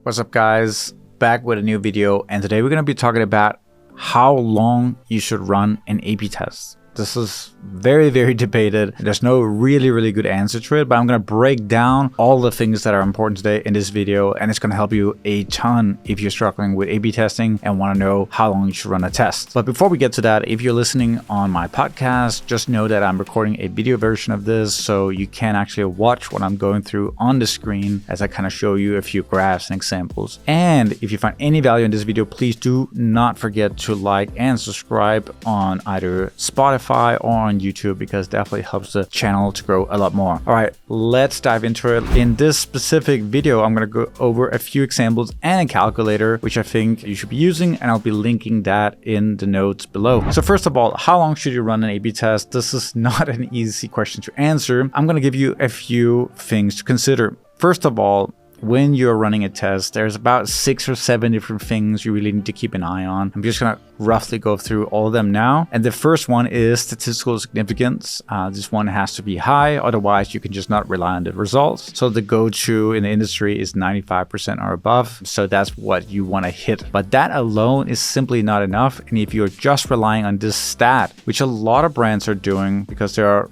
What's up, guys? Back with a new video, and today we're going to be talking about how long you should run an A/B test. This is very debated. There's no really good answer to it, but I'm going to break down all the things that are important today in this video, and it's going to help you a ton if you're struggling with A/B testing and want to know how long you should run a test. But before we get to that, if you're listening on my podcast, just know that I'm recording a video version of this, so you can actually watch what I'm going through on the screen as I kind of show you a few graphs and examples. And if you find any value in this video, please do not forget to like and subscribe on either Spotify or on YouTube, because it definitely helps the channel to grow a lot more. All right, let's dive into it. In this specific video, I'm going to go over a few examples and a calculator, which I think you should be using, and I'll be linking that in the notes below. So first of all, how long should you run an A/B test? This is not an easy question to answer. I'm going to give you a few things to consider. First of all, when you're running a test, there's about 6 or 7 different things you really need to keep an eye on. I'm just going to roughly go through all of them now. And the first one is statistical significance. This one has to be high, otherwise you can just not rely on the results. So the go-to in the industry is 95% or above. So that's what you want to hit. But that alone is simply not enough. And if you're just relying on this stat, which a lot of brands are doing because they are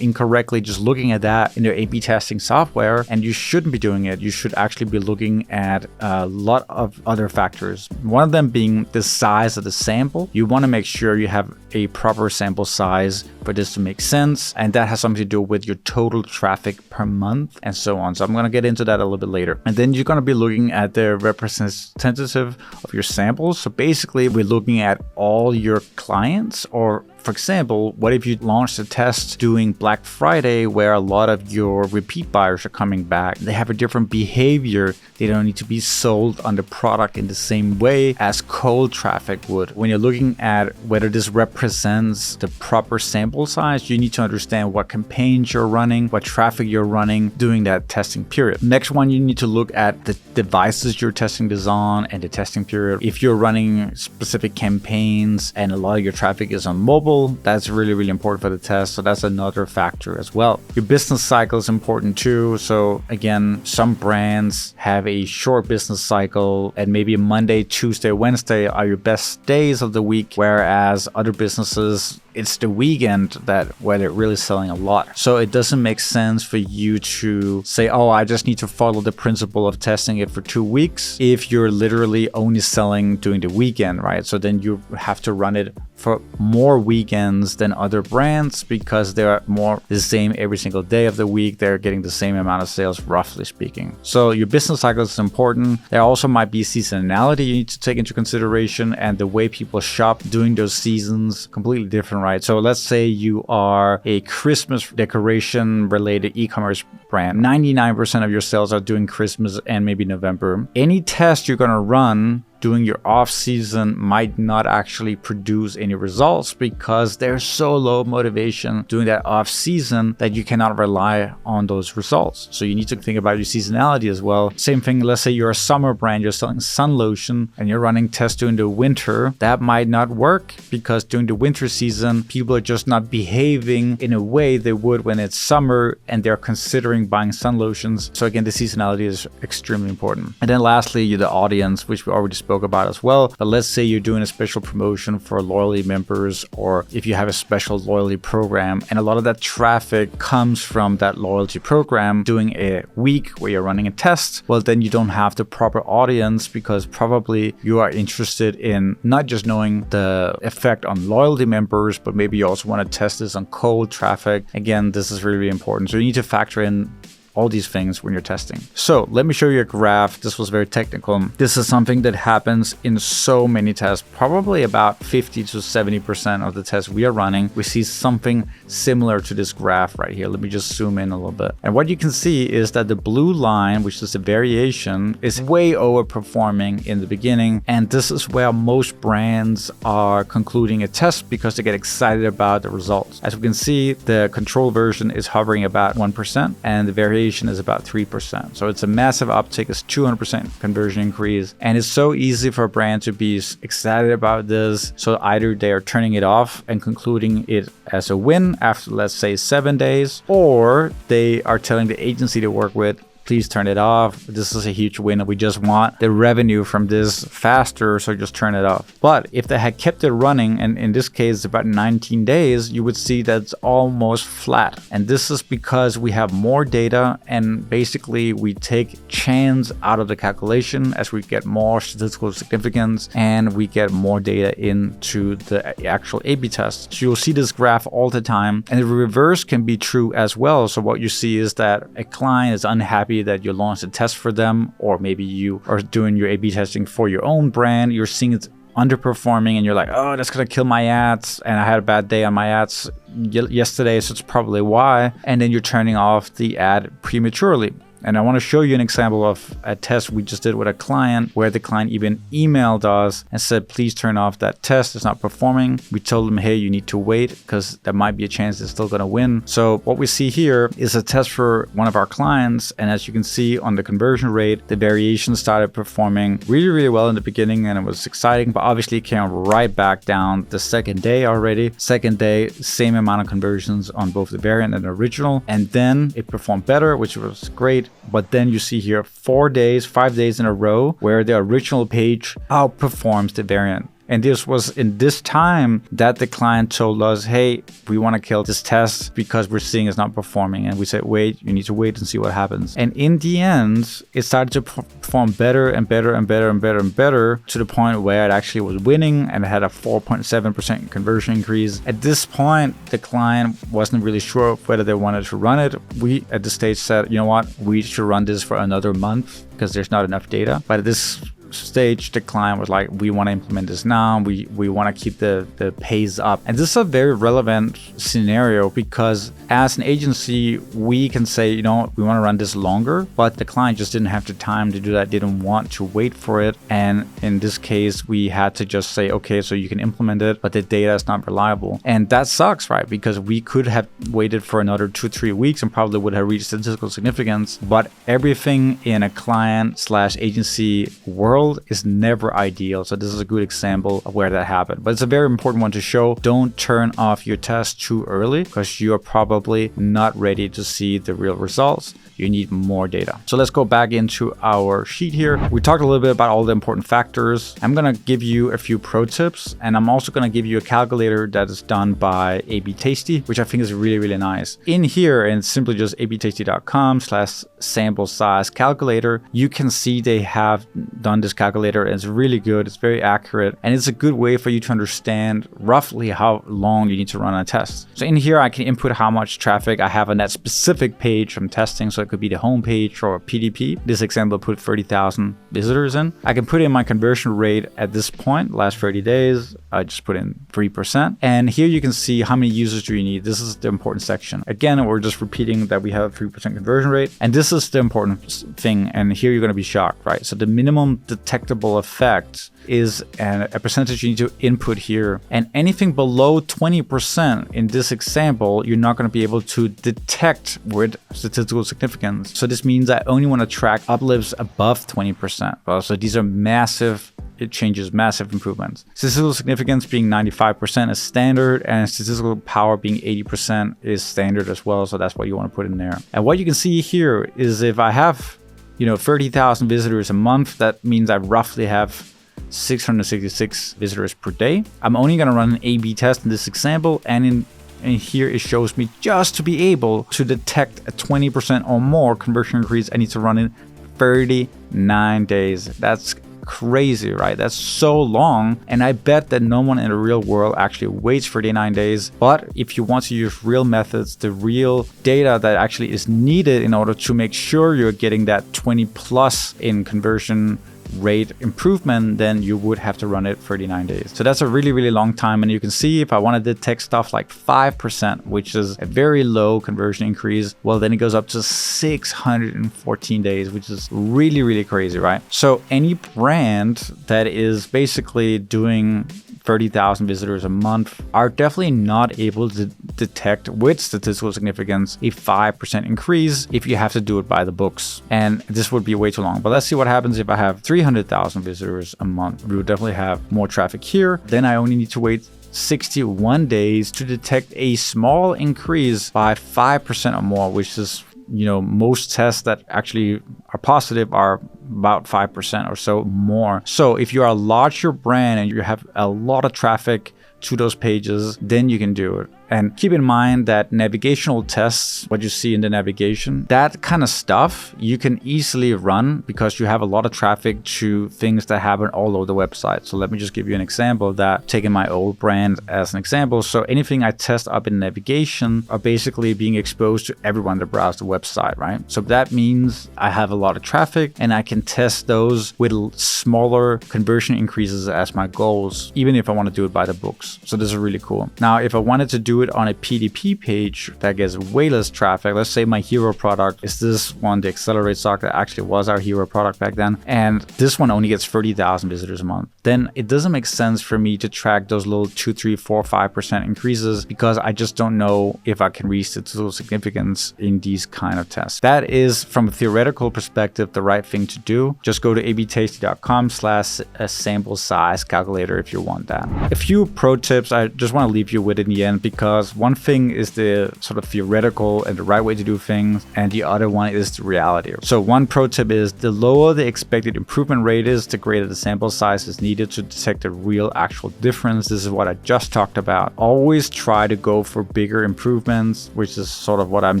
incorrectly just looking at that in their A/B testing software, and you shouldn't be doing it. You should actually be looking at a lot of other factors. One of them being the size of the sample. You want to make sure you have a proper sample size for this to make sense, and that has something to do with your total traffic per month and so on. So I'm going to get into that a little bit later. And then you're going to be looking at the representative of your samples. So basically, we're looking at all your clients, or for example, what if you launched a test doing Black Friday where a lot of your repeat buyers are coming back? They have a different behavior. They don't need to be sold on the product in the same way as cold traffic would. When you're looking at whether this represents the proper sample size, you need to understand what campaigns you're running, what traffic you're running during that testing period. Next one, you need to look at the devices you're testing this on and the testing period. If you're running specific campaigns and a lot of your traffic is on mobile, that's really important for the test. So that's another factor as well. Your business cycle is important too. So again, some brands have a short business cycle, and maybe Monday, Tuesday, Wednesday are your best days of the week, whereas other businesses, it's the weekend where they're really selling a lot. So it doesn't make sense for you to say, oh, I just need to follow the principle of testing it for 2 weeks if you're literally only selling during the weekend, right? So then you have to run it for more weekends than other brands, because they're more the same every single day of the week. They're getting the same amount of sales, roughly speaking. So your business cycle is important. There also might be seasonality you need to take into consideration, and the way people shop during those seasons completely different, right? So let's say you are a Christmas decoration related e-commerce brand. 99% of your sales are during Christmas and maybe November. Any test you're going to run during your off season might not actually produce any results, because there's so low motivation during that off season that you cannot rely on those results. So you need to think about your seasonality as well. Same thing, let's say you're a summer brand, you're selling sun lotion and you're running tests during the winter. That might not work, because during the winter season, people are just not behaving in a way they would when it's summer and they're considering buying sun lotions. So again, the seasonality is extremely important. And then lastly, the audience, which we already spoke about as well. But let's say you're doing a special promotion for loyalty members, or if you have a special loyalty program, and a lot of that traffic comes from that loyalty program doing a week where you're running a test, well, then you don't have the proper audience, because probably you are interested in not just knowing the effect on loyalty members, but maybe you also want to test this on cold traffic. Again, this is really important. So you need to factor in all these things when you're testing. So let me show you a graph. This was very technical. This is something that happens in so many tests. Probably about 50 to 70% of the tests we are running, we see something similar to this graph right here. Let me just zoom in a little bit. And what you can see is that the blue line, which is the variation, is way overperforming in the beginning. And this is where most brands are concluding a test because they get excited about the results. As we can see, the control version is hovering about 1% and the variation is about 3%. So it's a massive uptick. It's 200% conversion increase. And it's so easy for a brand to be excited about this. So either they are turning it off and concluding it as a win after, let's say, 7 days, or they are telling the agency they work with, please turn it off. This is a huge win. We just want the revenue from this faster, so just turn it off. But if they had kept it running, and in this case about 19 days, you would see that it's almost flat. And this is because we have more data, and basically we take chance out of the calculation as we get more statistical significance and we get more data into the actual A/B test. So you'll see this graph all the time, and the reverse can be true as well. So what you see is that a client is unhappy that you launched a test for them, or maybe you are doing your A/B testing for your own brand. You're seeing it's underperforming and you're like, oh, that's gonna kill my ads, and I had a bad day on my ads yesterday, so it's probably why. And then you're turning off the ad prematurely. And I want to show you an example of a test we just did with a client, where the client even emailed us and said, please turn off that test, it's not performing. We told them, hey, you need to wait because there might be a chance it's still going to win. So what we see here is a test for one of our clients. And as you can see on the conversion rate, the variation started performing really, really well in the beginning, and it was exciting, but obviously it came right back down the second day already. Second day, same amount of conversions on both the variant and the original. And then it performed better, which was great. But then you see here 5 days in a row where the original page outperforms the variant. And this was in this time that the client told us, hey, we want to kill this test because we're seeing it's not performing. And we said, wait, you need to wait and see what happens. And in the end, it started to perform better and better and better and better and better, to the point where it actually was winning, and it had a 4.7% conversion increase. At this point, the client wasn't really sure whether they wanted to run it. We at this stage said, you know what, we should run this for another month because there's not enough data. But at this stage, the client was like, we want to implement this now, we want to keep the pace up. And this is a very relevant scenario, because as an agency we can say, you know, we want to run this longer, but the client just didn't have the time to do that, didn't want to wait for it. And in this case, we had to just say, okay, so you can implement it, but the data is not reliable. And that sucks, right? Because we could have waited for another 2-3 weeks and probably would have reached statistical significance. But everything in a client/agency world is never ideal. So this is a good example of where that happened. But it's a very important one to show. Don't turn off your test too early, because you are probably not ready to see the real results. You need more data. So let's go back into our sheet here. We talked a little bit about all the important factors. I'm going to give you a few pro tips, and I'm also going to give you a calculator that is done by AB Tasty, which I think is really, really nice. In here, and simply just abtasty.com/sample size calculator, you can see they have done this calculator, and it's really good. It's very accurate, and it's a good way for you to understand roughly how long you need to run a test. So in here, I can input how much traffic I have on that specific page I'm testing. So it could be the home page or a PDP. This example, put 30,000 visitors in. I can put in my conversion rate at this point, last 30 days. I just put in 3%. And here you can see how many users do you need. This is the important section. Again, we're just repeating that we have a 3% conversion rate. And this is the important thing. And here you're going to be shocked, right? So the minimum detectable effect is a percentage you need to input here. And anything below 20% in this example, you're not going to be able to detect with statistical significance. So this means I only want to track uplifts above 20%. So these are massive changes, massive improvements. Statistical significance being 95% is standard, and statistical power being 80% is standard as well. So that's what you want to put in there. And what you can see here is if I have, 30,000 visitors a month, that means I roughly have 666 visitors per day. I'm only going to run an A/B test in this example, and here it shows me just to be able to detect a 20% or more conversion increase, I need to run in 39 days. That's crazy, right? That's so long. And I bet that no one in the real world actually waits 39 days. But if you want to use real methods, the real data that actually is needed in order to make sure you're getting that 20 plus in conversion rate improvement, then you would have to run it 39 days. So that's a really, really long time. And you can see if I want to detect stuff like 5%, which is a very low conversion increase, well, then it goes up to 614 days, which is really, really crazy, right? So any brand that is basically doing 30,000 visitors a month are definitely not able to detect with statistical significance a 5% increase if you have to do it by the books. And this would be way too long. But let's see what happens if I have 300,000 visitors a month. We would definitely have more traffic here. Then I only need to wait 61 days to detect a small increase by 5% or more, which is most tests that actually are positive are about 5% or so more. So if you are a larger brand and you have a lot of traffic to those pages, then you can do it. And keep in mind that navigational tests, what you see in the navigation, that kind of stuff you can easily run because you have a lot of traffic to things that happen all over the website. So let me just give you an example of that, taking my old brand as an example. So anything I test up in navigation are basically being exposed to everyone that browse the website, right? So that means I have a lot of traffic and I can test those with smaller conversion increases as my goals, even if I want to do it by the books. So this is really cool. Now, if I wanted to do it on a PDP page that gets way less traffic, let's say my hero product is this one, the Accelerate stock, that actually was our hero product back then, and this one only gets 30,000 visitors a month, then it doesn't make sense for me to track those little 2, 3, 4, 5% increases because I just don't know if I can reach statistical significance in these kind of tests. That is, from a theoretical perspective, the right thing to do. Just go to abtasty.com/sample size calculator if you want that. A few pro tips I just want to leave you with in the end, because one thing is the sort of theoretical and the right way to do things, and the other one is the reality. So one pro tip is the lower the expected improvement rate is, the greater the sample size is needed to detect a real actual difference. This is what I just talked about. Always try to go for bigger improvements, which is sort of what I'm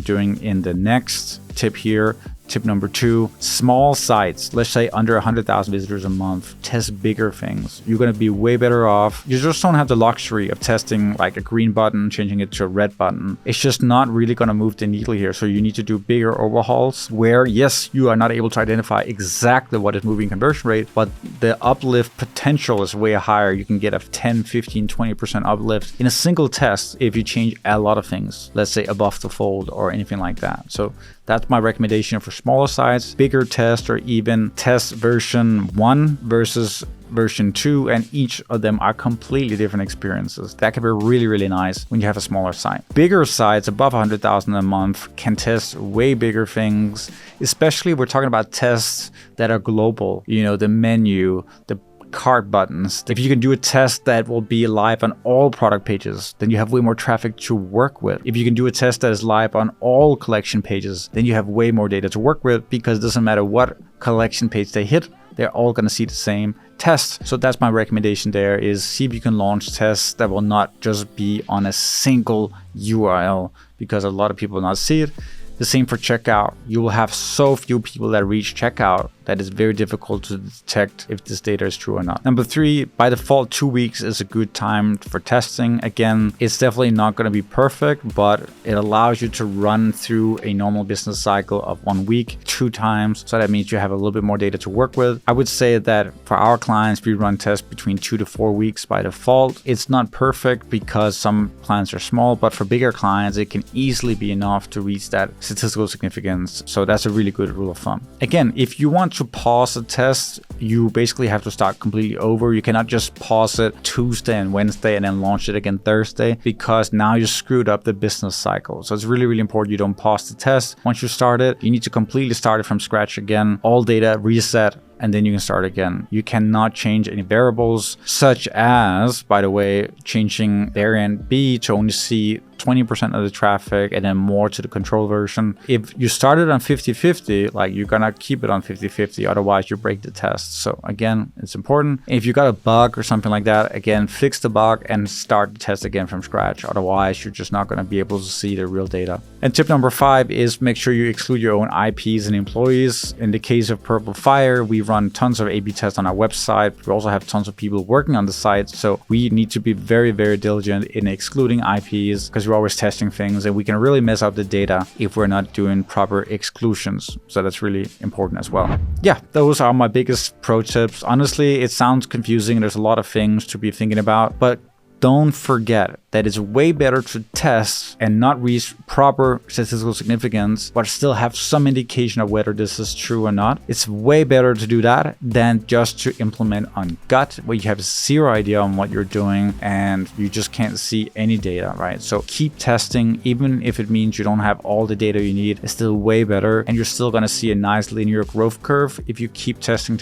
doing in the next tip here. Tip number 2, small sites, let's say under 100,000 visitors a month, test bigger things. You're going to be way better off. You just don't have the luxury of testing like a green button, changing it to a red button. It's just not really going to move the needle here. So you need to do bigger overhauls where, yes, you are not able to identify exactly what is moving conversion rate, but the uplift potential is way higher. You can get a 10, 15, 20% uplift in a single test if you change a lot of things, let's say above the fold or anything like that. So that's my recommendation for smaller sites, bigger tests, or even test version 1 versus version 2, and each of them are completely different experiences. That can be really, really nice when you have a smaller site. Bigger sites above 100,000 a month can test way bigger things, especially we're talking about tests that are global, the menu, the cart buttons. If you can do a test that will be live on all product pages, then you have way more traffic to work with. If you can do a test that is live on all collection pages, then you have way more data to work with, because it doesn't matter what collection page they hit, they're all going to see the same test. So that's my recommendation there, is see if you can launch tests that will not just be on a single URL, because a lot of people will not see it. The same for checkout. You will have so few people that reach checkout that it's very difficult to detect if this data is true or not. Number 3, by default, 2 weeks is a good time for testing. Again, it's definitely not going to be perfect, but it allows you to run through a normal business cycle of 1 week 2 times. So that means you have a little bit more data to work with. I would say that for our clients, we run tests between 2 to 4 weeks by default. It's not perfect because some clients are small, but for bigger clients, it can easily be enough to reach that statistical significance. So that's a really good rule of thumb. Again, if you want to pause a test, you basically have to start completely over. You cannot just pause it Tuesday and Wednesday and then launch it again Thursday, because now you screwed up the business cycle. So it's really, really important you don't pause the test. Once you start it, you need to completely start it from scratch again. All data reset, and then you can start again. You cannot change any variables, such as, by the way, changing variant B to only see 20% of the traffic and then more to the control version. If you started on 50-50, like, you're gonna keep it on 50-50, otherwise you break the test. So again, it's important. If you got a bug or something like that, again, fix the bug and start the test again from scratch. Otherwise, you're just not gonna be able to see the real data. And tip number 5 is make sure you exclude your own IPs and employees. In the case of Purple Fire, we run tons of A/B tests on our website. We also have tons of people working on the site. So we need to be very, very diligent in excluding IPs, because we're always testing things and we can really mess up the data if we're not doing proper exclusions. So that's really important as well. Yeah, those are my biggest pro tips. Honestly, it sounds confusing. There's a lot of things to be thinking about, but don't forget that it's way better to test and not reach proper statistical significance, but still have some indication of whether this is true or not. It's way better to do that than just to implement on gut, where you have zero idea on what you're doing and you just can't see any data, right? So keep testing, even if it means you don't have all the data you need. It's still way better, and you're still going to see a nice linear growth curve if you keep testing,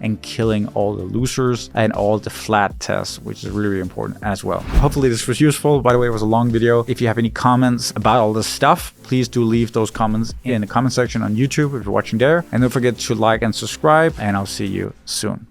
and killing all the losers and all the flat tests, which is really, really important. important as well. Hopefully this was useful. By the way, it was a long video. If you have any comments about all this stuff, please do leave those comments in the comment section on YouTube if you're watching there. And don't forget to like and subscribe, and I'll see you soon.